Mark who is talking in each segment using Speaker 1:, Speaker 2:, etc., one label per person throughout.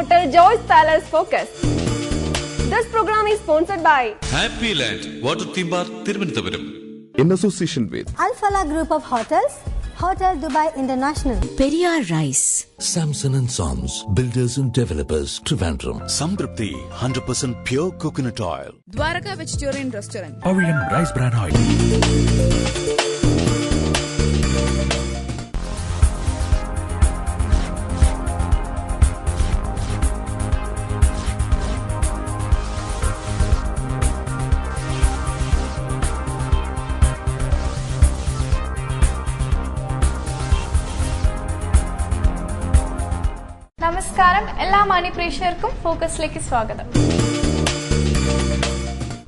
Speaker 1: Hotel Joyce Palace Focus. This program is sponsored by
Speaker 2: Happy Land Water Theme Park Thiruvananthapuram
Speaker 3: in association with
Speaker 4: Al-Falah Group of Hotels, Hotel Dubai International,
Speaker 5: Periyar Rice,
Speaker 6: Samson and Sons, Builders and Developers, Trivandrum,
Speaker 7: Samtrupti 100% pure coconut oil,
Speaker 8: Dwaraka Vegetarian Restaurant,
Speaker 9: Pavilion Rice Bran Oil.
Speaker 10: നമസ്കാരം, എല്ലാ മാന്യപ്രേക്ഷകർക്കും ഫോക്കസിലേക്ക് സ്വാഗതം.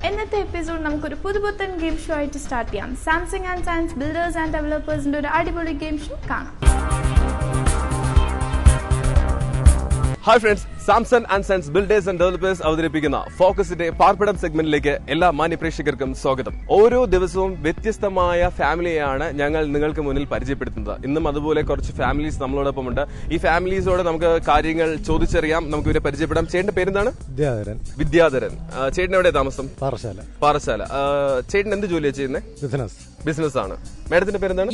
Speaker 10: ഇന്നത്തെ episode നമുക്കൊരു പുതുപുത്തൻ game show ആയിട്ട് start ചെയ്യാം. Samsung and science builders and ഡെവലപ്പേഴ്സിന്റെ ഒരു അടിപൊളി ഗെയിം ഷോ കാണാം.
Speaker 3: Hi friends, Samson and sons builders and developers അവതരിപ്പിക്കുന്ന ഫോക്കസിന്റെ പാർപ്പിടം സെഗ്മെന്റിലേക്ക് എല്ലാ മാന്യ പ്രേക്ഷകർക്കും സ്വാഗതം. ഓരോ ദിവസവും വ്യത്യസ്തമായ ഫാമിലിയാണ് ഞങ്ങൾ നിങ്ങൾക്ക് മുന്നിൽ പരിചയപ്പെടുത്തുന്നത്. ഇന്നും അതുപോലെ കുറച്ച് ഫാമിലീസ് നമ്മളോടൊപ്പം ഉണ്ട്. ഈ ഫാമിലീസോട് നമുക്ക് കാര്യങ്ങൾ ചോദിച്ചറിയാം. നമുക്ക് ഇവരെ പരിചയപ്പെടാം. ചേട്ടന്റെ പേരെന്താണ്? വിദ്യാധരൻ. ചേട്ടൻ എവിടെ താമസം? പാറശാല. ചേട്ടൻ എന്ത് ജോലിയാണ് ചെയ്യുന്നത്? ബിസിനസ് ആണ്. മാഡത്തിന്റെ പേരെന്താണ്?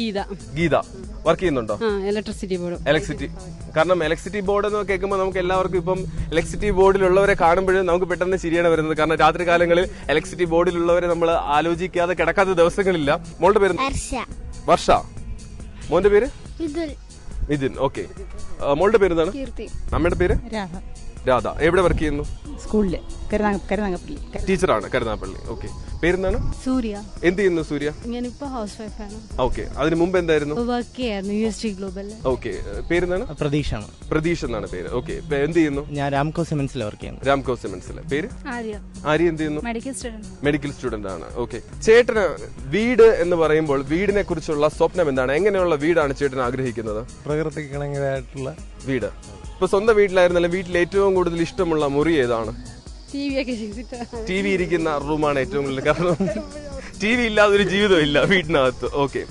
Speaker 3: ഗീത. വർക്ക് ചെയ്യുന്നുണ്ടോ? ഇലക്ട്രിസിറ്റി. കാരണം ഇലക്ട്രിസിറ്റി ബോർഡ് എന്ന് കേൾക്കുമ്പോൾ നമുക്ക് എല്ലാവർക്കും ഇപ്പം ഇലക്ട്രിസിറ്റി ബോർഡിലുള്ളവരെ കാണുമ്പോഴും നമുക്ക് പെട്ടെന്ന് ശരിയാണ് വരുന്നത്. കാരണം രാത്രി കാലങ്ങളിൽ ഇലക്ട്രിസിറ്റി ബോർഡിലുള്ളവരെ നമ്മൾ ആലോചിക്കാതെ കിടക്കാത്ത ദിവസങ്ങളില്ല. മോളുടെ പേര് വർഷ. മോന്റെ പേര് മിഥുൻ. ഓക്കെ. മോളുടെ പേര് എന്താണ്? അമ്മയുടെ പേര് രാധ. എവിടെ വർക്ക് ചെയ്യുന്നു? സ്കൂളില് ടീച്ചറാണ്, കരുനാഗപ്പള്ളി. ഓക്കെ. പേരെന്താണ്? സൂര്യ. എന്ത് ചെയ്യുന്നു സൂര്യ? ഞാനിപ്പോ ഹൗസ് വൈഫാണ്. ഓക്കെ. അതിന് മുമ്പ് എന്തായിരുന്നു? വർക്ക് ചെയ്യായിരുന്നു UST ഗ്ലോബലിൽ. ഓക്കെ. പേരെന്താണ്? പ്രതീഷ് എന്നാണ് പേര്. ഓക്കെ. എന്ത് ചെയ്യുന്നു? ഞാൻ രാംകോ സിമന്റ്സിൽ വർക്ക് ചെയ്യുന്നു. രാംകോ സിമന്റ്സിൽ. പേര്? ആര്യ. എന്ത് ചെയ്യുന്നു? മെഡിക്കൽ സ്റ്റുഡന്റ് ആണ്. ഓക്കെ. ചേട്ടന് വീട് എന്ന് പറയുമ്പോൾ വീടിനെ കുറിച്ചുള്ള സ്വപ്നം എന്താണ്? എങ്ങനെയുള്ള വീടാണ് ചേട്ടൻ ആഗ്രഹിക്കുന്നത്?
Speaker 11: പ്രകൃതിക്കിണങ്ങായിട്ടുള്ള വീട്.
Speaker 3: ഇപ്പൊ സ്വന്തം വീട്ടിലായിരുന്നല്ലോ, വീട്ടിൽ ഏറ്റവും കൂടുതൽ ഇഷ്ടമുള്ള മുറി ഏതാണ്? TV ഇരിക്കുന്ന റൂമാണ് ഏറ്റവും കൂടുതൽ. കാരണം TV ഇല്ലാതെ ഒരു ജീവിതം ഇല്ല വീടിനകത്ത്. ഓക്കെ.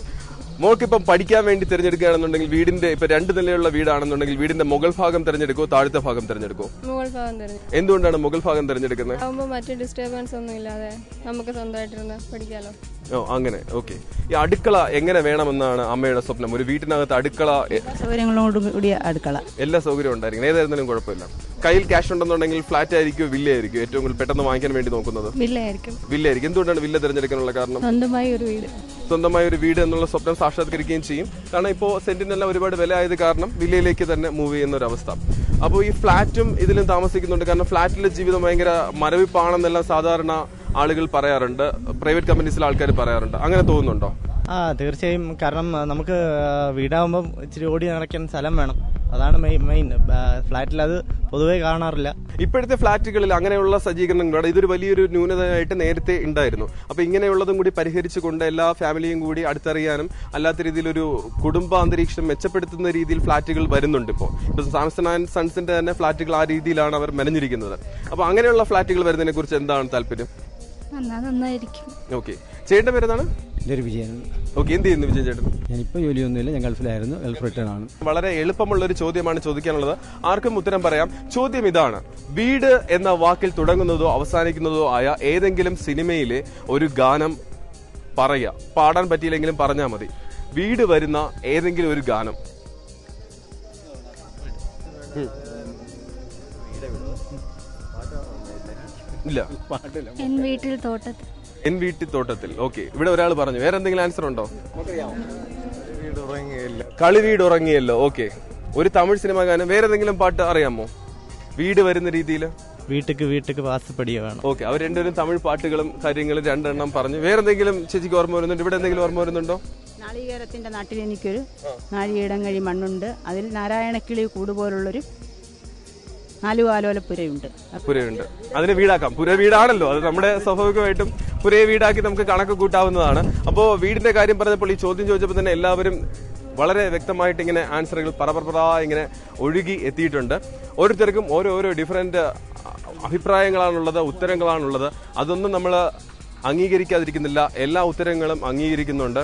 Speaker 3: മോൾക്കിപ്പം പഠിക്കാൻ വേണ്ടി തിരഞ്ഞെടുക്കുകയാണെന്നുണ്ടെങ്കിൽ വീടിന്റെ ഇപ്പൊ 2 നിലയുള്ള വീടാണെന്നുണ്ടെങ്കിൽ വീടിന്റെ മുകൾ ഭാഗം തിരഞ്ഞെടുക്കുമോ താഴത്തെ ഭാഗം തിരഞ്ഞെടുക്കുമോ? മുകൾ ഭാഗം തിരഞ്ഞെടുക്കും. എന്തുകൊണ്ടാണ് മുകൾ ഭാഗം തിരഞ്ഞെടുക്കുന്നത്? മറ്റു ഡിസ്റ്റർബൻസ് ഒന്നും ഇല്ലാതെ നമുക്ക് സ്വന്തമായിട്ടിരുന്ന് പഠിക്കാലോ. ഓ, അങ്ങനെ. ഓക്കെ. ഈ അടുക്കള എങ്ങനെ വേണമെന്നാണ് അമ്മയുടെ സ്വപ്നം? ഒരു വീട്ടിനകത്ത് അടുക്കള
Speaker 5: സൗകര്യങ്ങളോടുകൂടിയ അടുക്കള,
Speaker 3: എല്ലാ സൗകര്യവും ഉണ്ടായിരിക്കണം. ഏതായിരുന്നാലും കുഴപ്പമില്ല. കയ്യിൽ ക്യാഷ് ഉണ്ടെന്നുണ്ടെങ്കിൽ ഫ്ലാറ്റ് ആയിരിക്കും വില്ല ആയിരിക്കും ഏറ്റവും കൂടുതൽ പെട്ടെന്ന് വാങ്ങിക്കാൻ വേണ്ടി നോക്കുന്നത്? വില്ലായിരിക്കും. എന്തുകൊണ്ടാണ് വില്ല തിരഞ്ഞെടുക്കാനുള്ള കാരണം? സ്വന്തമായ ഒരു വീട് എന്നുള്ള സ്വപ്നം സാക്ഷാത്കരിക്കുകയും ചെയ്യും. കാരണം ഇപ്പോൾ സെന്റിനെല്ലാം ഒരുപാട് വില ആയത് കാരണം വില്ലയിലേക്ക് തന്നെ മൂവ് ചെയ്യുന്ന ഒരു അവസ്ഥ. അപ്പോൾ ഈ ഫ്ലാറ്റും ഇതിലും താമസിക്കുന്നുണ്ട്. കാരണം ഫ്ലാറ്റിലെ ജീവിതം ഭയങ്കര മരവിപ്പാണെന്നെല്ലാം സാധാരണ ആളുകൾ പറയാറുണ്ട്, പ്രൈവറ്റ് കമ്പനീസിലെ ആൾക്കാർ പറയാറുണ്ട്. അങ്ങനെ തോന്നുന്നുണ്ടോ?
Speaker 11: തീർച്ചയായും. കാരണം നമുക്ക് വീടാകുമ്പോൾ ഇച്ചിരി ഓടി നടക്കാൻ സ്ഥലം വേണം. അതാണ് മെയിൻ. ഫ്ലാറ്റിൽ അത് പൊതുവെ കാണാറില്ല. ഇപ്പോഴത്തെ ഫ്ലാറ്റുകളിൽ അങ്ങനെയുള്ള സജ്ജീകരണങ്ങളാണ്. ഇതൊരു വലിയൊരു ന്യൂനതയായിട്ട് നേരത്തെ ഉണ്ടായിരുന്നു. അപ്പൊ ഇങ്ങനെയുള്ളതും കൂടി പരിഹരിച്ചുകൊണ്ട് എല്ലാ ഫാമിലിയും കൂടി അടുത്തറിയാനും അല്ലാത്ത രീതിയിലൊരു കുടുംബ അന്തരീക്ഷം മെച്ചപ്പെടുത്തുന്ന രീതിയിൽ ഫ്ലാറ്റുകൾ വരുന്നുണ്ട്. ഇപ്പൊ സാംസൺ ആൻഡ് സൺസിന്റെ തന്നെ ഫ്ലാറ്റുകൾ ആ രീതിയിലാണ് അവർ മെനഞ്ഞിരിക്കുന്നത്. അപ്പൊ അങ്ങനെയുള്ള ഫ്ലാറ്റുകൾ വരുന്നതിനെ കുറിച്ച് എന്താണ് താല്പര്യം? ഓക്കെ. ചേട്ടന്റെ പേരെന്താണ്? വിജയൻ. ഓക്കെ. എന്ത് ചെയ്യുന്നു വിജയൻ ചേട്ടൻ? ഞാനിപ്പോ ജോലിയൊന്നുമില്ല, ഞാൻ ഗൾഫിലായിരുന്നു. ഗൾഫ് റിട്ടേൺ ആണ്. വളരെ എളുപ്പമുള്ള ഒരു ചോദ്യമാണ് ചോദിക്കാനുള്ളത്. ആർക്കും ഉത്തരം പറയാം. ചോദ്യം ഇതാണ്: വീട് എന്ന വാക്കിൽ തുടങ്ങുന്നതോ അവസാനിക്കുന്നതോ ആയ ഏതെങ്കിലും സിനിമയിലെ ഒരു ഗാനം പറയാ. പാടാൻ പറ്റിയില്ലെങ്കിലും പറഞ്ഞാൽ മതി. വീട് വരുന്ന ഏതെങ്കിലും ഒരു ഗാനം. ഇല്ല. എൻ വീട്ടിൽ തോട്ടത്തിൽ. ഓക്കെ. ഇവിടെ ഒരാൾ പറഞ്ഞു. വേറെ എന്തെങ്കിലും ആൻസർ ഉണ്ടോ? കളി വീട് ഉറങ്ങിയല്ലോ. ഓക്കെ. ഒരു തമിഴ് സിനിമ ഗാനം. വേറെ ഏതെങ്കിലും പാട്ട് അറിയാമോ വീട് വരുന്ന രീതിയിൽ? വീട്ടുക്ക് വാസപ്പടിയ വേണം. ഓക്കെ. അവർ രണ്ടുപേരും തമിഴ് പാട്ടുകളും കാര്യങ്ങളും 2 എണ്ണം പറഞ്ഞു. വേറെ എന്തെങ്കിലും ചേച്ചിക്ക് ഓർമ്മ വരുന്നുണ്ട്? ഇവിടെ എന്തെങ്കിലും ഓർമ്മ വരുന്നുണ്ടോ?
Speaker 5: നാളികേരത്തിന്റെ നാട്ടിൽ എനിക്കൊരു നാഴിയിടം കഴി മണ്ണുണ്ട്, അതിൽ നാരായണക്കിളി കൂടുപോലുള്ളൊരു 4 കാലോലപ്പുരയുണ്ട്. അതിന് വീടാക്കാം. പുര വീടാണല്ലോ, അത് നമ്മുടെ സ്വാഭാവികമായിട്ടും പുരയെ വീടാക്കി നമുക്ക് കണക്ക് കൂട്ടാവുന്നതാണ്. അപ്പോൾ വീടിന്റെ കാര്യം പറഞ്ഞപ്പോൾ, ഈ ചോദ്യം ചോദിച്ചപ്പോൾ തന്നെ എല്ലാവരും വളരെ വ്യക്തമായിട്ട് ഇങ്ങനെ ആൻസറുകൾ ഇങ്ങനെ ഒഴുകി എത്തിയിട്ടുണ്ട്. ഓരോരുത്തർക്കും ഓരോ ഡിഫറെന്റ് അഭിപ്രായങ്ങളാണുള്ളത്, ഉത്തരങ്ങളാണുള്ളത്. അതൊന്നും നമ്മൾ അംഗീകരിക്കാതിരിക്കുന്നില്ല. എല്ലാ ഉത്തരങ്ങളും അംഗീകരിക്കുന്നുണ്ട്.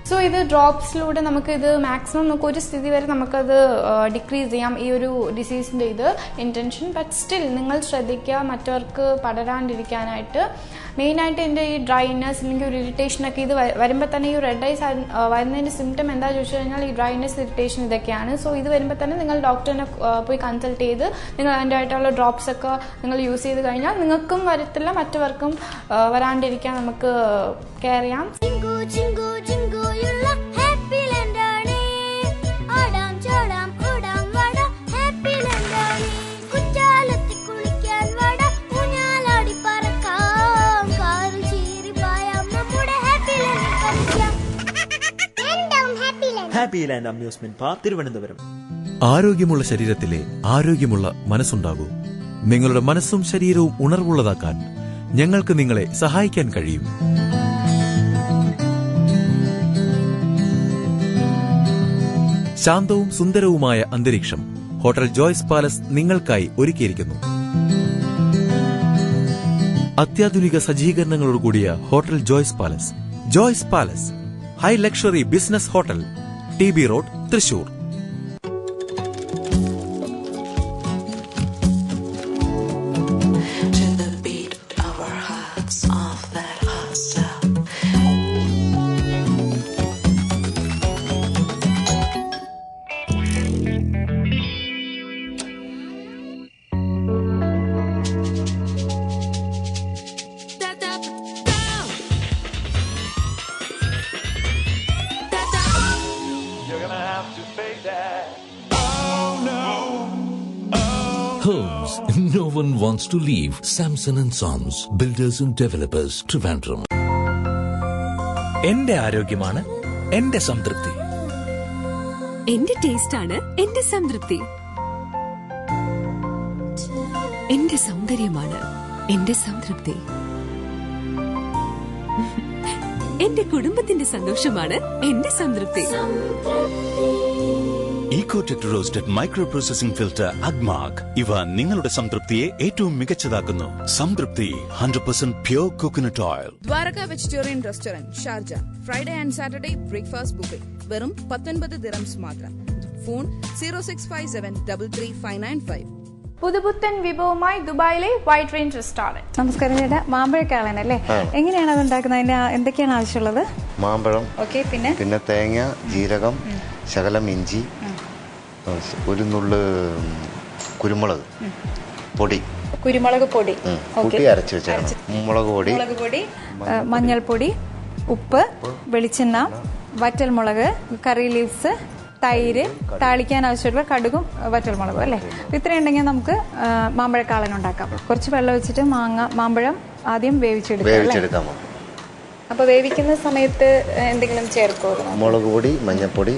Speaker 10: സോ ഇത് ഡ്രോപ്സിലൂടെ നമുക്ക് ഇത് മാക്സിമം നമുക്ക് ഒരു സ്ഥിതി വരെ നമുക്കത് ഡിക്രീസ് ചെയ്യാം, ഈ ഒരു ഡിസീസിൻ്റെ ഇത് ഇൻറ്റൻഷൻ. ബട്ട് സ്റ്റിൽ നിങ്ങൾ ശ്രദ്ധിക്കുക മറ്റവർക്ക് പടരാണ്ടിരിക്കാനായിട്ട്. മെയിനായിട്ട് എൻ്റെ ഈ ഡ്രൈനെസ് അല്ലെങ്കിൽ ഒരു ഇറിറ്റേഷനൊക്കെ ഇത് വരുമ്പോൾ തന്നെ ഈ റെഡ് ഐസ് വരുന്നതിൻ്റെ സിംറ്റം എന്താ ചോദിച്ചു കഴിഞ്ഞാൽ ഈ ഡ്രൈനെസ്, ഇറിറ്റേഷൻ ഇതൊക്കെയാണ്. സോ ഇത് വരുമ്പോൾ തന്നെ നിങ്ങൾ ഡോക്ടറിനെ പോയി കൺസൾട്ട് ചെയ്ത് നിങ്ങൾ അതിൻ്റെ ആയിട്ടുള്ള ഡ്രോപ്സ് ഒക്കെ നിങ്ങൾ യൂസ് ചെയ്ത് കഴിഞ്ഞാൽ നിങ്ങൾക്കും വരത്തില്ല, മറ്റവർക്കും വരാണ്ടിരിക്കാൻ നമുക്ക് കെയർ ചെയ്യാം.
Speaker 12: Happy land amusement park Thiruvananthapuram.
Speaker 13: ആരോഗ്യമുള്ള ശരീരത്തിലെ ആരോഗ്യമുള്ള മനസ്സുണ്ടാകൂ. നിങ്ങളുടെ മനസ്സും ശരീരവും ഉണർവുള്ളതാക്കാൻ ഞങ്ങൾക്ക് നിങ്ങളെ സഹായിക്കാൻ കഴിയും. ശാന്തവും സുന്ദരവുമായ അന്തരീക്ഷം ഹോട്ടൽ ജോയ്സ് പാലസ് നിങ്ങൾക്കായി ഒരുക്കിയിരിക്കുന്നു. അത്യാധുനിക സജ്ജീകരണങ്ങളോടുകൂടിയ hotel Joyce palace. Joyce palace high luxury business hotel, TB road, Thrissur.
Speaker 6: Homes no one wants to leave. Samson and Sons, Builders and Developers, Trivandrum.
Speaker 12: എന്റെ ആരോഗ്യമാണ് എന്റെ സംതൃപ്തി.
Speaker 14: എന്റെ ടേസ്റ്റ് ആണ് എന്റെ സംതൃപ്തി. എന്റെ സൗന്ദര്യമാണ് എന്റെ സംതൃപ്തി. എന്റെ കുടുംബത്തിന്റെ സന്തോഷമാണ് എന്റെ സംതൃപ്തി.
Speaker 7: Ecotech roasted micro processing filter Agmark ഇവ നിങ്ങളുടെ സംതൃപ്തിയെ ഏറ്റവും മികച്ചതാക്കുന്നു. Samthripthi 100% pure coconut oil.
Speaker 8: Dwaraka vegetarian restaurant Sharjah. Friday and Saturday breakfast buffet വെറും 19 ദിറംസ് മാത്രം. ഫോൺ 0657335595.
Speaker 10: പുതുപുത്തൻ വിഭവമായി ദുബായിലെ വൈറ്റ് റേഞ്ച് റെസ്റ്റോറന്റ്.
Speaker 15: നമസ്കാരം ചേട്ടാ, മാമ്പഴക്കാളനല്ലേ? എങ്ങനെയാണ് അത് ഉണ്ടാക്കുന്നത്? അതിന് എന്തൊക്കെയാണ് ആവശ്യമുള്ളത്?
Speaker 16: മാമ്പഴം, പിന്നെ തേങ്ങ, ജീരകം, ശകലം ഇഞ്ചി, ഒരു നുള്ള് കുരുമുളക് പൊടി, കൂട്ടി അരച്ച് വെച്ചേക്കണം. മുളക് പൊടി,
Speaker 15: മഞ്ഞൾപ്പൊടി, ഉപ്പ്, വെളിച്ചെണ്ണ, വറ്റൽമുളക്, കറി ലീവ്സ്, തൈര്, താളിക്കാൻ ആവശ്യമുള്ള കടുകും വറ്റൽമുളകും അല്ലേ? ഇത്രയും ഉണ്ടെങ്കിൽ നമുക്ക് മാമ്പഴക്കാളൻ ഉണ്ടാക്കാം. കുറച്ച് വെള്ളം വെച്ചിട്ട് മാമ്പഴം ആദ്യം വേവിച്ചെടുക്കാം.
Speaker 10: അപ്പൊ വേവിക്കുന്ന സമയത്ത് എന്തെങ്കിലും ചേർക്കോ?
Speaker 16: മുളക് പൊടി, മഞ്ഞൾപ്പൊടി,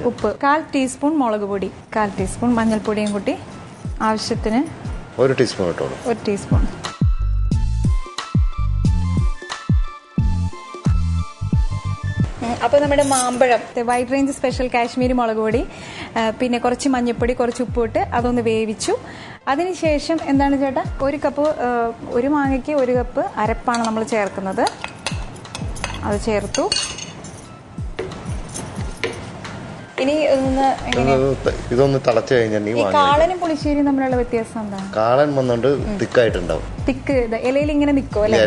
Speaker 15: ഉപ്പ്, 1/4 ടീസ്പൂൺ മുളക് പൊടി, 1/4 ടീസ്പൂൺ മഞ്ഞൾപ്പൊടിയും കൂട്ടി ആവശ്യത്തിന്
Speaker 16: 1 ടീസ്പൂൺ ഇട്ടോളൂ.
Speaker 15: 1 ടീസ്പൂൺ. അപ്പോൾ നമ്മുടെ മാമ്പഴം വൈറ്റ് റേഞ്ച് സ്പെഷ്യൽ കാശ്മീരി മുളക് പൊടി, പിന്നെ കുറച്ച് മഞ്ഞൾപ്പൊടി, കുറച്ച് ഉപ്പിട്ട് അതൊന്ന് വേവിച്ചു. അതിനുശേഷം എന്താണ് ചേട്ടാ, ഒരു മാങ്ങയ്ക്ക് 1 കപ്പ് അരപ്പാണ് നമ്മൾ ചേർക്കുന്നത്. അത് ചേർത്തു. ഇനി
Speaker 16: ഇതൊന്ന് തിളച്ചു കഴിഞ്ഞാൽ
Speaker 15: കാളനും പുളിശ്ശേരിയും തമ്മിലുള്ള വ്യത്യാസം എന്താണ്?
Speaker 16: കാളൻ വന്നോണ്ട് തിക്കായിട്ടുണ്ടാവും.
Speaker 15: തിക്ക് ഇലയിൽ ഇങ്ങനെ നിൽക്കും അല്ലേ?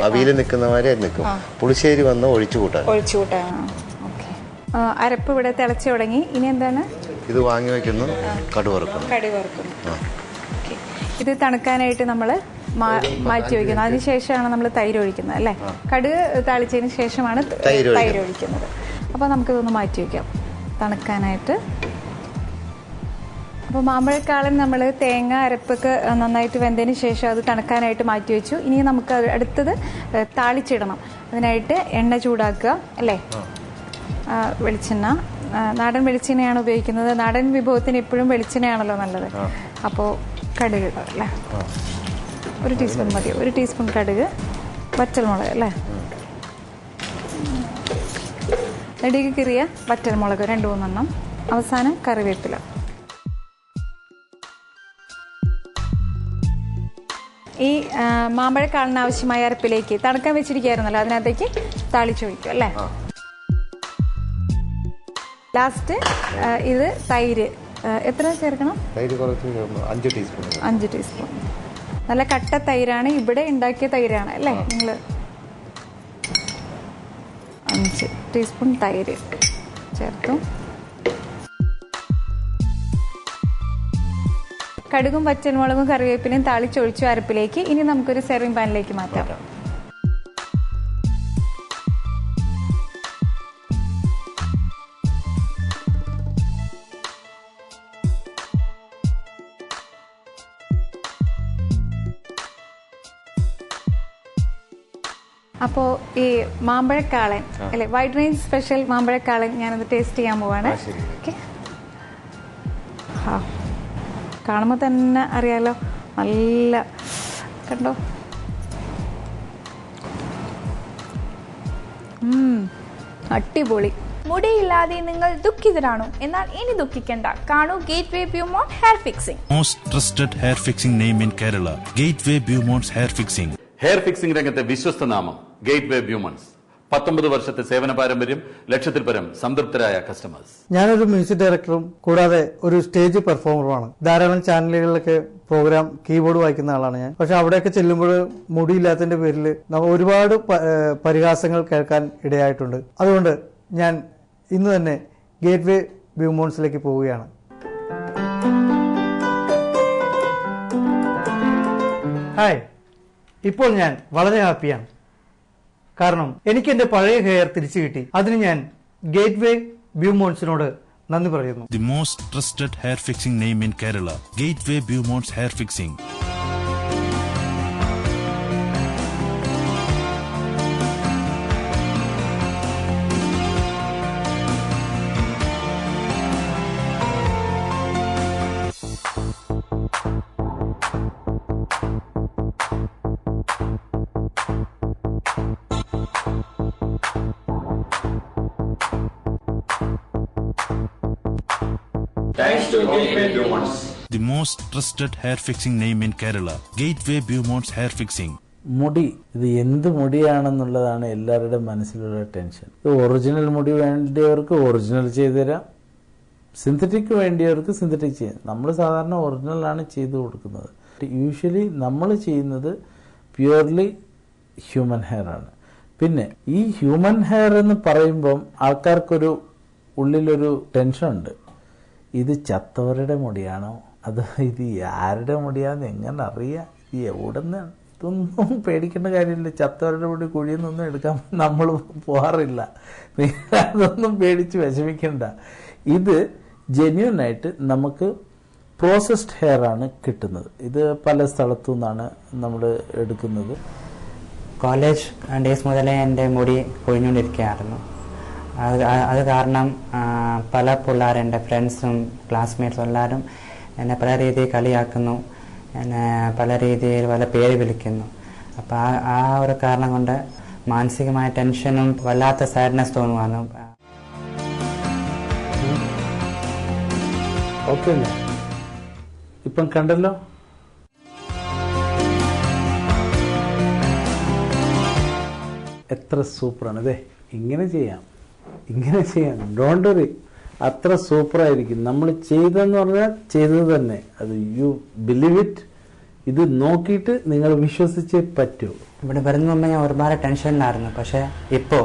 Speaker 16: അവിയിൽ നിൽക്കുന്ന മാതിരി നിൽക്കും. പുളിശ്ശേരി വന്ന് ഒഴിച്ചു കൂട്ടാൻ.
Speaker 15: ഓക്കെ. അരപ്പ് ഇവിടെ തിളച്ചു തുടങ്ങി. ഇനി എന്താണ്?
Speaker 16: ഇത് വാങ്ങി വെക്കുന്നു, കടുക് വറുക്കുന്നു.
Speaker 15: ഇത് തണുക്കാനായിട്ട് നമ്മൾ മാറ്റി വയ്ക്കുന്നത്. അതിനുശേഷമാണ് നമ്മൾ തൈര് ഒഴിക്കുന്നത് അല്ലേ? കടുക് താളിച്ചതിന് ശേഷമാണ് തൈര് ഒഴിക്കുന്നത്. അപ്പോൾ നമുക്കിതൊന്ന് മാറ്റി വയ്ക്കാം തണുക്കാനായിട്ട്. അപ്പോൾ മാമ്പഴക്കാളൻ നമ്മൾ തേങ്ങ അരപ്പൊക്കെ നന്നായിട്ട് വെന്തതിന് ശേഷം അത് തണുക്കാനായിട്ട് മാറ്റി വെച്ചു. ഇനി നമുക്ക് അടുത്തത് താളിച്ചിടണം. അതിനായിട്ട് എണ്ണ ചൂടാക്കുക അല്ലേ? വെളിച്ചെണ്ണ, നാടൻ വെളിച്ചെണ്ണയാണ് ഉപയോഗിക്കുന്നത്. നാടൻ വിഭവത്തിന് എപ്പോഴും വെളിച്ചെണ്ണയാണല്ലോ നല്ലത്. അപ്പോൾ കടുക് അല്ലേ? 1 ടീസ്പൂൺ മതി. 1 ടീസ്പൂൺ കടുക്, വറ്റൽമുളക് അല്ലേ? നെടുകി കീറിയ വറ്റൽമുളക് 2-3 എണ്ണം. അവസാനം കറിവേപ്പില. ഈ മാമ്പഴക്കാളിന് ആവശ്യമായ അരപ്പിലേക്ക് തണുക്കാൻ വെച്ചിരിക്കുകയായിരുന്നല്ലോ, അതിനകത്തേക്ക് താളിച്ചൊഴിക്കും അല്ലേ? ലാസ്റ്റ് ഇത് തൈര് എത്ര ചേർക്കണം?
Speaker 16: തൈര് കുറച്ച് 5 ടീസ്പൂൺ.
Speaker 15: 5 ടീസ്പൂൺ. നല്ല കട്ട തൈരാണ്, ഇവിടെ ഉണ്ടാക്കിയ തൈരാണ് അല്ലേ നിങ്ങൾ? 5 ടീസ്പൂൺ തൈര് ചേർത്തു. കടുകും പച്ചമുളകും കറിവേപ്പിലയും താളിച്ചൊഴിച്ചു അരപ്പിലേക്ക്. ഇനി നമുക്കൊരു സെർവിംഗ് പാനിലേക്ക് മാറ്റാം. അപ്പോൾ ഈ മാമ്പഴക്കാളൻ അല്ലെ, വൈറ്റ് റൈൻ സ്പെഷ്യൽ മാമ്പഴക്കാളൻ ഞാനത് ടേസ്റ്റ് ചെയ്യാൻ പോവാണ്. ഓക്കെ, കാണുമ്പോൾ തന്നെ അറിയാലോ, നല്ല കണ്ടോ. അടിപൊളി.
Speaker 10: മുടിയില്ലാതെ നിങ്ങൾ ദുഃഖിതരാണോ? എന്നാൽ ഇനി ദുഃഖിക്കേണ്ട. കാണൂ Gateway Beaumont hair fixing.
Speaker 7: Most trusted hair fixing name in Kerala, Gateway Beaumonts hair fixing.
Speaker 17: Hair fixing രംഗത്തെ വിശ്വസ്ത നാമം ഗേറ്റ്വേ ബ്യൂമോണ്ട്സ്. 19 വർഷത്തെ സേവന പാരമ്പര്യം, ലക്ഷത്തിൽ പരം സംതൃപ്തരായ കസ്റ്റമേഴ്സ്.
Speaker 18: ഞാനൊരു മ്യൂസിക് ഡയറക്ടറും കൂടാതെ ഒരു സ്റ്റേജ് പെർഫോമറുമാണ്. ധാരാളം ചാനലുകളിലൊക്കെ പ്രോഗ്രാം കീബോർഡ് വായിക്കുന്ന ആളാണ് ഞാൻ. പക്ഷെ അവിടെയൊക്കെ ചെല്ലുമ്പോൾ മുടിയില്ലാത്തതിന്റെ പേരിൽ ഒരുപാട് പരിഹാസങ്ങൾ കേൾക്കാൻ ഇടയായിട്ടുണ്ട്. അതുകൊണ്ട് ഞാൻ ഇന്ന് തന്നെ ഗേറ്റ്വേ ബ്യൂമോണ്ട്സിലേക്ക് പോവുകയാണ്. ഹായ്, ഇപ്പോൾ ഞാൻ വളരെ ഹാപ്പിയാണ്. കാരണം എനിക്ക് എന്റെ പഴയ ഹെയർ തിരിച്ചു കിട്ടി. അതിന് ഞാൻ ഗേറ്റ്വേ ബ്യൂമോണ്ട്സിനോട് നന്ദി പറയുന്നു.
Speaker 7: The most trusted hair fixing name in Kerala, Gateway Beaumonts hair fixing.
Speaker 17: Thanks to Gateway Beaumonts.
Speaker 7: The most trusted hair fixing name in Kerala, Gateway Beaumonts Hair Fixing.
Speaker 19: മുടി, ഇത് എന്ത് മുടിയാണെന്നുള്ളതാണ് എല്ലാവരുടെ മനസ്സിലുള്ള ടെൻഷൻ. ഇത് ഒറിജിനൽ മുടി വേണ്ടിയവർക്ക് ഒറിജിനൽ ചെയ്തുതരാം, സിന്തറ്റിക് വേണ്ടിയവർക്ക് സിന്തറ്റിക് ചെയ്യാം. നമ്മൾ സാധാരണ ഒറിജിനലാണ് ചെയ്തു കൊടുക്കുന്നത്. യൂഷ്വലി നമ്മൾ ചെയ്യുന്നത് പ്യുവർലി ഹ്യൂമൻ ഹെയർ ആണ്. പിന്നെ ഈ ഹ്യൂമൻ ഹെയർ എന്ന് പറയുമ്പം ആൾക്കാർക്കൊരു ഉള്ളിലൊരു ടെൻഷൻ ഉണ്ട്. ഇത് ചത്തവരുടെ മുടിയാണോ, അത് ഇത് ആരുടെ മുടിയാണെന്ന് എങ്ങനെ അറിയാം, ഇത് എവിടെ നിന്നാണ്? ഇതൊന്നും പേടിക്കേണ്ട കാര്യമില്ല. ചത്തവരുടെ മുടി കുഴിയിൽ നിന്നൊന്നും എടുക്കാൻ നമ്മൾ പോകാറില്ല. അതൊന്നും പേടിച്ച് വിഷമിക്കണ്ട. ഇത് ജെന്യൂനായിട്ട് നമുക്ക് പ്രോസസ്ഡ് ഹെയർ ആണ് കിട്ടുന്നത്. ഇത് പല സ്ഥലത്തു നിന്നാണ് നമ്മൾ എടുക്കുന്നത്.
Speaker 20: കോളേജ് ഡേയ്സ് മുതലേ എൻ്റെ മുടി കൊഴിഞ്ഞുകൊണ്ടിരിക്കുകയായിരുന്നു. അത് കാരണം പല പിള്ളേർ, എൻ്റെ ഫ്രണ്ട്സും ക്ലാസ്മേറ്റ്സും എല്ലാവരും എന്നെ പല രീതിയിൽ കളിയാക്കുന്നു, എന്നെ പല രീതിയിൽ പല പേര് വിളിക്കുന്നു. അപ്പോൾ ആ ഒരു കാരണം കൊണ്ട് മാനസികമായ ടെൻഷനും വല്ലാത്ത സാഡ്നെസ് തോന്നുവായിരുന്നു.
Speaker 19: ഓക്കെ അല്ലേ? ഇപ്പം കണ്ടല്ലോ, എത്ര സൂപ്പറാണ്. അതെ, ഇങ്ങനെ ചെയ്യാം, ഇങ്ങനെ ചെയ്യാം, ഡോണ്ട് വറി, അത്ര സൂപ്പറായിരിക്കും. നമ്മൾ ചെയ്തെന്ന് പറഞ്ഞാൽ ചെയ്തത് തന്നെ. അത് യു ബിലീവ് ഇറ്റ്. ഇത് നോക്കിയിട്ട് നിങ്ങൾ വിശ്വസിച്ചേ പറ്റൂ.
Speaker 20: ഇവിടെ വരുന്ന മുമ്പ് ഞാൻ ഒരുപാട് ടെൻഷനിലായിരുന്നു. പക്ഷേ ഇപ്പോൾ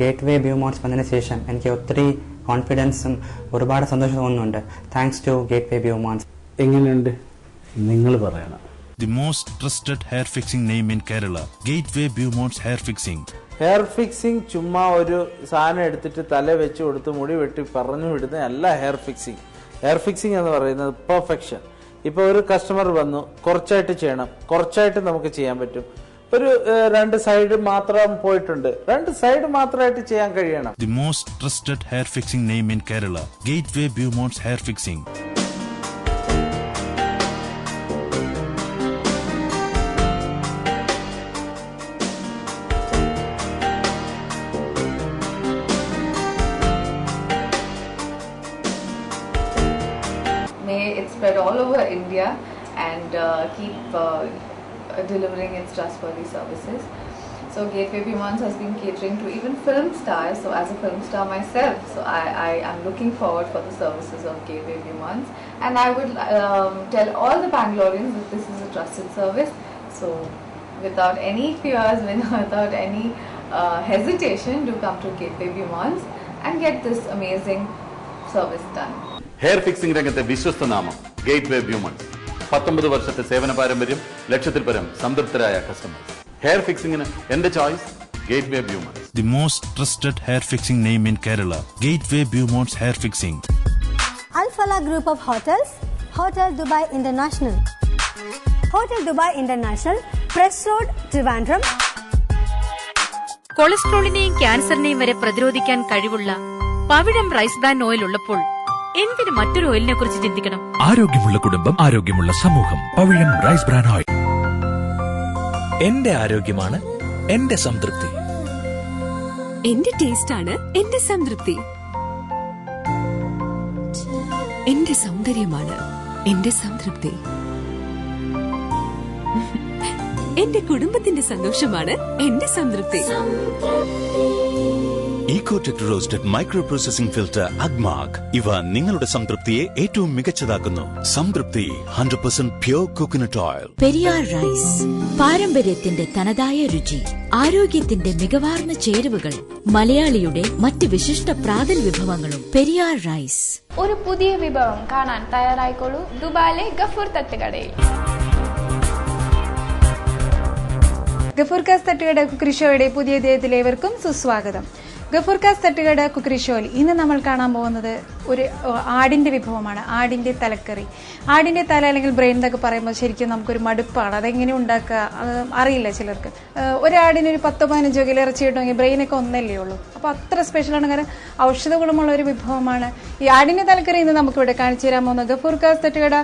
Speaker 20: ഗേറ്റ്വേ ബ്യൂമോണ്ട്സ് വന്നതിന് ശേഷം എനിക്ക് ഒത്തിരി കോൺഫിഡൻസും ഒരുപാട് സന്തോഷം തോന്നുന്നുണ്ട്. Thanks to Gateway Beaumonts.
Speaker 19: എങ്ങനെയുണ്ട് നിങ്ങൾ പറയണം.
Speaker 7: The most trusted hair fixing name in Kerala, Gateway Beaumonts Hair Fixing.
Speaker 19: Hair fixing ചുമ്മാ ഒരു സാധനം എടുത്തിട്ട് തല വെച്ച് കൊടുത്ത് മുടി വെട്ടി പറഞ്ഞു വിടുന്ന അല്ല ഹെയർ ഫിക്സിംഗ്. ഹെയർ ഫിക്സിംഗ് എന്ന് പറയുന്നത് പെർഫെക്ഷൻ. ഇപ്പോൾ ഒരു കസ്റ്റമർ വന്നു, കുറച്ചായിട്ട് ചെയ്യണം, കുറച്ചായിട്ട് നമുക്ക് ചെയ്യാൻ പറ്റും. ഒരു 2 സൈഡ് മാത്രം പോയിട്ടുണ്ട്, 2 സൈഡ് മാത്രമായിട്ട് ചെയ്യാൻ കഴിയണം.
Speaker 7: The most trusted hair fixing name in Kerala, Gateway Beaumonts Hair Fixing.
Speaker 21: May it spread all over India and keep delivering its trustworthy services. So Gateway Bhumans has been catering to even film stars. So as a film star myself, so I am looking forward for the services of Gateway Bhumans. And I would tell all the Bangaloreans that this is a trusted service. So without any fears, without any hesitation, do come to Gateway Bhumans and get this amazing service done.
Speaker 17: Hair fixing രംഗത്തെ വിശ്വസ്ത നാമം gateway ബ്യൂമൺസ്. 19 വർഷത്തെ സേവന പാരമ്പര്യം, ലക്ഷത്തിൽ പരം സംതൃപ്തരായ customers. Hair ഫിക്സിംഗിന് എന്റെ choice Gateway Beaumonts.
Speaker 7: The most trusted hair fixing name in Kerala, Gateway Bhumans Hair Fixing.
Speaker 4: Al-Falah Group of Hotels, Hotel Dubai International. Hotel Dubai International, Press Road, Trivandrum.
Speaker 1: കൊളസ്ട്രോളിനെയും ക്യാൻസറിനെയും വരെ പ്രതിരോധിക്കാൻ കഴിവുള്ള പവിഴം റൈസ് ബ്രാൻ ഓയിൽ ഉള്ളപ്പോൾ എന്തിന് മറ്റൊരു ഓയിലിനെ കുറിച്ച് ചിന്തിക്കണം?
Speaker 12: ആരോഗ്യമുള്ള കുടുംബം, ആരോഗ്യമുള്ള സമൂഹം. പവിഴം റൈസ് ബ്രാൻ ഓയിൽ. എന്റെ ആരോഗ്യമാണ് എന്റെ സംതൃപ്തി.
Speaker 14: എന്റെ ടേസ്റ്റാണ് എന്റെ സംതൃപ്തി. എന്റെ സൗന്ദര്യമാണ് എന്റെ സംതൃപ്തി. എന്റെ കുടുംബത്തിന്റെ സന്തോഷമാണ് എന്റെ സംതൃപ്തി.
Speaker 7: Ecotech Roasted Microprocessing Filter Agmark. ഇവ നിങ്ങളുടെ സംതൃപ്തിയെ ഏറ്റവും മികച്ചതാക്കുന്നു. Samthripthi 100% pure coconut oil.
Speaker 22: Periyar rice, പാരമ്പര്യത്തിന്റെ തനതായ രുചി, ആരോഗ്യത്തിന്റെ മികവാർന്ന ചേരുവകൾ, മലയാളിയുടെ മറ്റ് വിശിഷ്ട പ്രാതൽ വിഭവങ്ങളും. പെരിയാർ റൈസ്.
Speaker 10: ഒരു പുതിയ വിഭവം കാണാൻ തയ്യാറായിക്കോളൂ ദുബായിലെ ഗഫൂർ തട്ടുകടയിൽ.
Speaker 15: ഗഫൂർക്കാസ് തട്ടുകട കുക്കറി ഷോയുടെ പുതിയ അധ്യായത്തിലേവർക്കും സുസ്വാഗതം. ഗഫൂർക്കാസ് തട്ടുകട കുക്കറി ഷോയിൽ ഇന്ന് നമ്മൾ കാണാൻ പോകുന്നത് ഒരു ആടിന്റെ വിഭവമാണ്. ആടിന്റെ തലക്കറി. ആടിന്റെ തല അല്ലെങ്കിൽ ബ്രെയിൻ എന്നൊക്കെ പറയുമ്പോൾ ശരിക്കും നമുക്കൊരു മടുപ്പാണ്. അതെങ്ങനെ ഉണ്ടാക്കുക അറിയില്ല ചിലർക്ക്. ഒരാടിന് ഒരു 10-15 കിലോ ഇറച്ചി കിട്ടുമെങ്കിൽ ബ്രെയിനൊക്കെ ഒന്നല്ലേ ഉള്ളൂ. അപ്പോൾ അത്ര സ്പെഷ്യലാണ്. കാരണം ഔഷധ ഗുണമുള്ള ഒരു വിഭവമാണ് ഈ ആടിന്റെ തലക്കറി. ഇന്ന് നമുക്കിവിടെ കാണിച്ചു തരാൻ പോകുന്ന ഗഫൂർക്കാസ് തട്ടുകട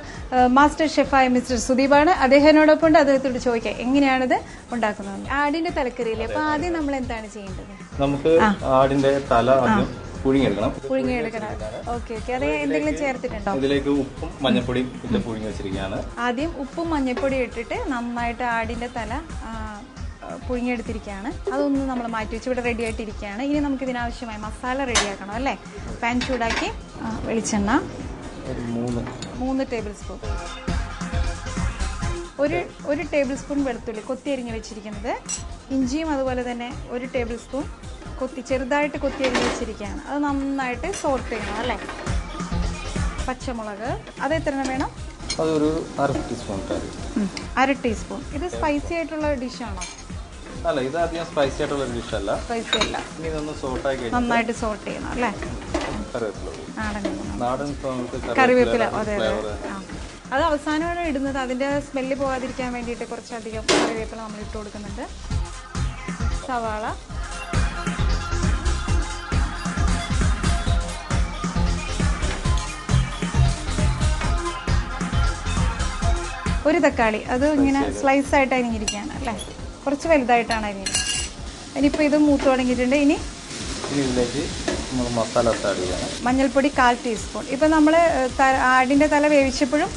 Speaker 15: മാസ്റ്റർ ഷെഫായ മിസ്റ്റർ സുദീപാണ്. അദ്ദേഹത്തിനോടൊപ്പം ഉണ്ട്. അദ്ദേഹത്തോട് ചോദിക്കാം എങ്ങനെയാണിത് ഉണ്ടാക്കുന്നത്. ആടിന്റെ തലക്കറിയില്ലേ, അപ്പൊ ആദ്യം നമ്മൾ എന്താണ് ചെയ്യേണ്ടത്?
Speaker 11: നമുക്ക് ആടിന്റെ തല ആദ്യം പുഴുങ്ങിയെടുക്കണം.
Speaker 15: Okay okay. അത് എന്തെങ്കിലും ചേർത്തിട്ടുണ്ടോ?
Speaker 11: ഇതിലേക്ക് ഉപ്പും മഞ്ഞപ്പൊടിയും ഇട്ട് പുഴുങ്ങി വെച്ചിരിക്കുകയാണ്.
Speaker 15: ആദ്യം ഉപ്പും മഞ്ഞപ്പൊടിയും ഇട്ടിട്ട് നന്നായിട്ട് ആടിന്റെ തല പുഴുങ്ങിയെടുത്തിരിക്കുകയാണ്. അതൊന്ന് നമ്മൾ മാറ്റി വെച്ച് ഇവിടെ റെഡി ആയിട്ടിരിക്കുകയാണ്. ഇനി നമുക്ക് ഇതിനാവശ്യമായ മസാല റെഡിയാക്കണം അല്ലേ? പാൻ ചൂടാക്കി വെളിച്ചെണ്ണ 3 ടേബിൾ സ്പൂൺ, ഒരു ടേബിൾ സ്പൂൺ വെളുത്തുള്ളി കൊത്തി അരിഞ്ഞ് വെച്ചിരിക്കുന്നത്, ഇഞ്ചിയും അതുപോലെ തന്നെ 1 ടേബിൾ സ്പൂൺ ചെറുതായിട്ട് കൊത്തി അരിഞ്ഞ് വെച്ചിരിക്കുകയാണ്. അത് നന്നായിട്ട് സോർട്ട് ചെയ്യണം അല്ലേ? പച്ചമുളക് അത് എത്ര വേണം?
Speaker 11: അതൊരു 1/2 ടീസ്പൂൺ.
Speaker 15: 1/2 ടീസ്പൂൺ. ഇത് സ്പൈസി ആയിട്ടുള്ള ഡിഷാണോ?
Speaker 11: അല്ല, ഇത് അധികം സ്പൈസി ആയിട്ടുള്ള ഡിഷ് അല്ല.
Speaker 15: സ്പൈസി അല്ല.
Speaker 11: ഇനി ഇതൊന്ന് സോട്ടാക്കി
Speaker 15: നന്നായിട്ട് സോർട്ട് ചെയ്യണം അല്ലേ?
Speaker 11: നാടൻ
Speaker 15: കറിവേപ്പില. അതെ അതെ. അത് അവസാനമാണ് ഇടുന്നത്. അതിന്റെ സ്മെല്ല് പോകാതിരിക്കാൻ വേണ്ടിയിട്ട് കുറച്ചധികം കറിവേപ്പില നമ്മൾ ഇട്ട് കൊടുക്കുന്നുണ്ട്. സവാള, ഒരു തക്കാളി, അത് ഇങ്ങനെ സ്ലൈസ് ആയിട്ട് അരിഞ്ഞിരിക്കുകയാണ് അല്ലേ? കുറച്ച് വലുതായിട്ടാണ് അരിഞ്ഞത്. ഇനിയിപ്പോൾ ഇത് മൂത്ത് തുടങ്ങിയിട്ടുണ്ട്. ഇനി
Speaker 11: ഇതിലേക്ക് മസാല ആഡ് ചെയ്യണം.
Speaker 15: മഞ്ഞൾപ്പൊടി 1/4 ടീസ്പൂൺ. ഇപ്പം നമ്മൾ ആടിന്റെ തല വേവിച്ചപ്പോഴും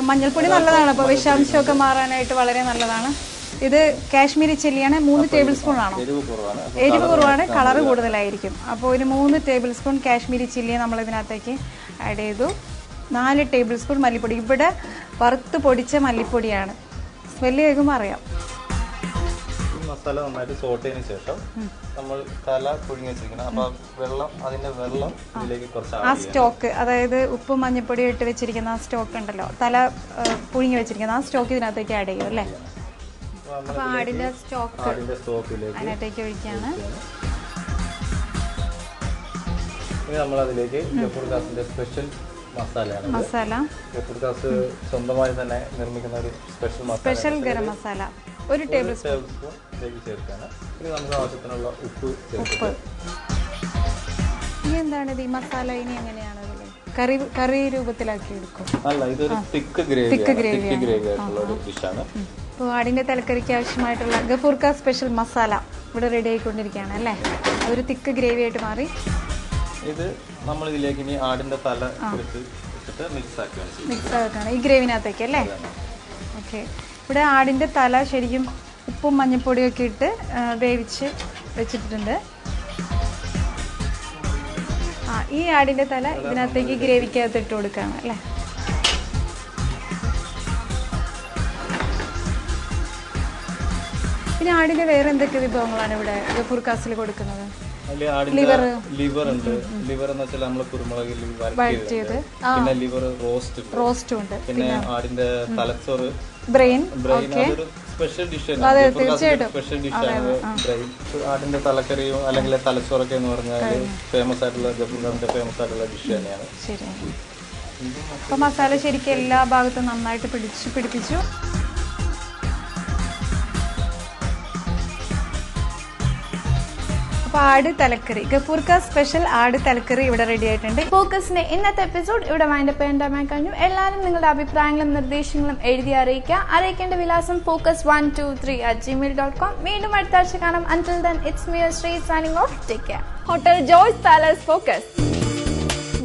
Speaker 15: മഞ്ഞൾപ്പൊടി നല്ലതാണ്. അപ്പോൾ വിഷാംശമൊക്കെ മാറാനായിട്ട് വളരെ നല്ലതാണ്. ഇത് കാശ്മീരി ചില്ലിയാണ്. 3 ടേബിൾ സ്പൂൺ ആണോ? എരിവ് കുറവാണ്, കളറ് കൂടുതലായിരിക്കും. അപ്പോൾ ഒരു 3 ടേബിൾ സ്പൂൺ കാശ്മീരി ചില്ലി നമ്മൾ ഇതിനകത്തേക്ക് ആഡ് ചെയ്തു. 4 ടേബിൾ സ്പൂൺ മല്ലിപ്പൊടി. ഇവിടെ വറുത്ത് പൊടിച്ച മല്ലിപ്പൊടിയാണ്. സ്മെല്ല് കേൾക്കുമ്പോൾ അറിയാം.
Speaker 11: മസാല നന്നായിട്ട് സോട്ട് ചെയ്തതിനു ശേഷം നമ്മൾ തല പുഴുങ്ങി വെച്ചിരിക്കണം. അപ്പോൾ അതിന്റെ വെള്ളം ഇതിലേക്ക് കുറച്ച്
Speaker 15: ആ സ്റ്റോക്ക്, അതായത് ഉപ്പും മഞ്ഞപ്പൊടി ഇട്ട് വെച്ചിരിക്കുന്ന ആ സ്റ്റോക്ക് ഉണ്ടല്ലോ, തല പുഴുങ്ങി വെച്ചിരിക്കുന്ന ആ സ്റ്റോക്ക് ഇതിനകത്തേക്ക് ആഡ് ചെയ്യും അല്ലേ? അപ്പോൾ ആടിന്റെ സ്റ്റോക്ക് അതിനകത്തേക്ക് ഒഴിക്കുകയാണ്.
Speaker 11: ഇനി നമ്മൾ അതിലേക്ക് ഗഫൂർക്കാസിന്റെ സ്പെഷ്യൽ മസാല ഗഫൂർക്കാസ് സ്വന്തമായി തന്നെ നിർമ്മിക്കുന്ന ഒരു
Speaker 15: special garam masala 1 table spoon
Speaker 11: ചേർക്കാണ്. ഇനി നമുക്ക് ആവശ്യത്തിനുള്ള ഉപ്പ്.
Speaker 15: ഇനി എന്താണ് ഈ മസാല? ഇനി എങ്ങനെയാണ് കറി രൂപത്തിലാക്കി എടുക്കും?
Speaker 11: അല്ല, ഇതൊരു തിക്ക് ഗ്രേവി ആയിട്ടുള്ള ഒരു ഡിഷാണ്.
Speaker 15: അപ്പോൾ ആടിന്റെ തലക്കറിക്ക് ആവശ്യമായിട്ടുള്ള ഗഫൂർക്കാസ് സ്പെഷ്യൽ മസാല ഇവിടെ റെഡി ആയിക്കൊണ്ടിരിക്കുകയാണ് അല്ലേ? അതൊരു തിക്ക് ഗ്രേവി ആയിട്ട് മാറി.
Speaker 11: ഇത് നമ്മൾ ഇതിലേക്ക് ഇനി ആടിന്റെ തല മിക്സ് ആക്കുകയാണ്
Speaker 15: ഈ ഗ്രേവിനകത്തേക്ക് അല്ലേ? ഓക്കെ. ഇവിടെ ആടിന്റെ തല ശരിക്കും ഉപ്പും മഞ്ഞൾപ്പൊടിയും ഒക്കെ ഇട്ട് വേവിച്ച് വെച്ചിട്ടുണ്ട്. ഈ ആടിന്റെ തല ഇതിനകത്തേക്ക് ഗ്രേവിക്കകത്ത് ഇട്ട് കൊടുക്കുകയാണ് അല്ലേ. പിന്നെ ആടിന്റെ വേറെ എന്തൊക്കെ വിഭവങ്ങളാണ് ഇവിടെ ഗഫൂർക്കാസിൽ കൊടുക്കുന്നത്?
Speaker 11: ലിവർ ഉണ്ട്. ലിവർ എന്ന് വെച്ചാൽ നമ്മൾ കുരുമുളകിൽ വരട്ടിയത്, പിന്നെ ലിവർ റോസ്റ്റും ഉണ്ട്, പിന്നെ ആടിന്റെ തലച്ചോറ്, ബ്രെയിൻ അതൊരു സ്പെഷ്യൽ ഡിഷാണ്. സ്പെഷ്യൽ ഡിഷാണ് ബ്രെയിൻ. ആടിന്റെ തലക്കറിയും അല്ലെങ്കിൽ തലച്ചോറൊക്കെ എന്ന് പറഞ്ഞാൽ ഫേമസ് ആയിട്ടുള്ള ഗഫൂർക്കാസിന്റെ ഫേമസ് ആയിട്ടുള്ള ഡിഷ് തന്നെയാണ്.
Speaker 15: അപ്പൊ മസാല ശരിക്കും എല്ലാ ഭാഗത്തും നന്നായിട്ട് പിടിപ്പിച്ചു. ആട് തലക്കറി, ഗഫൂർക്ക സ്പെഷ്യൽ ആട് തലക്കറി ഇവിടെ റെഡി ആയിട്ടുണ്ട്. ഫോക്കസിന്റെ ഇന്നത്തെ എപ്പിസോഡ് ഇവിടെ വൈൻഡപ്പ് ചെയ്യാൻ കഴിഞ്ഞു. എല്ലാവരും നിങ്ങളുടെ അഭിപ്രായങ്ങളും നിർദ്ദേശങ്ങളും എഴുതി അറിയിക്കേണ്ട വിലാസം focus123@gmail.com. വീണ്ടും അടുത്ത ആഴ്ച കാണാം. Until then, it's me Sri signing off. Take care.
Speaker 2: Hotel Joyce Palace Focus.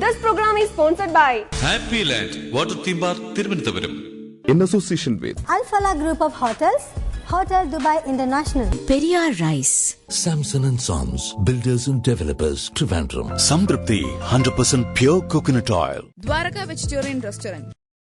Speaker 2: This program is sponsored by
Speaker 6: Happy Land Water Theme Park Tirunelveli
Speaker 3: in association with
Speaker 4: Al Falah Group of Hotels, Hotel Dubai International,
Speaker 22: Periyar Rice,
Speaker 6: Samson and Sons, Builders and Developers, Trivandrum.
Speaker 7: സംതൃപ്തി 100% pure coconut oil.
Speaker 8: Dwaraka Vegetarian Restaurant.